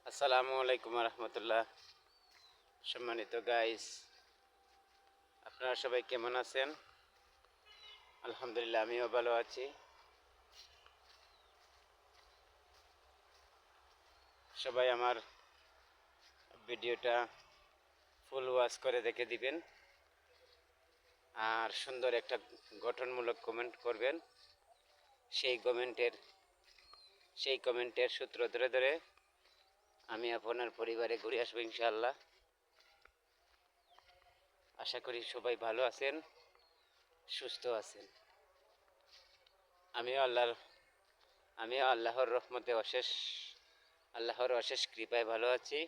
আসসালামু আলাইকুম রহমতুল্লাহ। সম্মানিত গাইস, আপনারা সবাই কেমন আছেন? আলহামদুলিল্লাহ, আমিও ভালো আছি। সবাই আমার ভিডিওটা ফুল ওয়াচ করে দেখে দিবেন আর সুন্দর একটা গঠনমূলক কমেন্ট করবেন। সেই কমেন্টের সূত্র ধরে ধরে আমি আপনার পরিবারে ঘুরে আসবো ইনশাআল্লাহ। আশা করি সবাই ভালো আছেন, সুস্থ আছেন। আমিও আল্লাহর অশেষ কৃপায় ভালো আছি।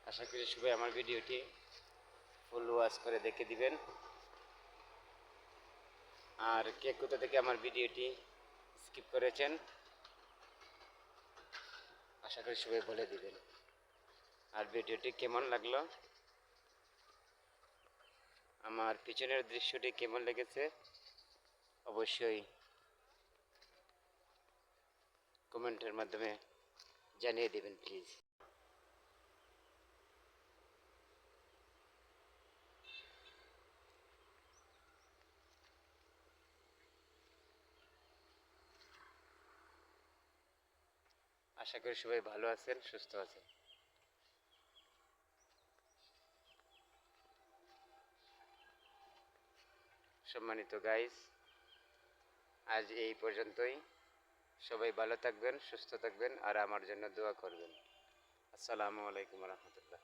আশা করি সবাই আমার ভিডিওটি ফুল ওয়াচ করে দেখে দিবেন। আর কে কোথা থেকে আমার ভিডিওটি স্কিপ করেছেন আশা করি সবাই বলে দিবেন। আর ভিডিওটি কেমন লাগলো, আমার পিছনের দৃশ্যটি কেমন লেগেছে অবশ্যই কমেন্টের মাধ্যমে জানিয়ে দেবেন প্লিজ। আশা করি সবাই ভালো আছেন, সুস্থ আছেন। সম্মানিত গাইস, আজ এই পর্যন্তই। সবাই ভালো থাকবেন, সুস্থ থাকবেন আর আমার জন্য দোয়া করবেন। আসসালামু আলাইকুম রহমতুল্লাহ।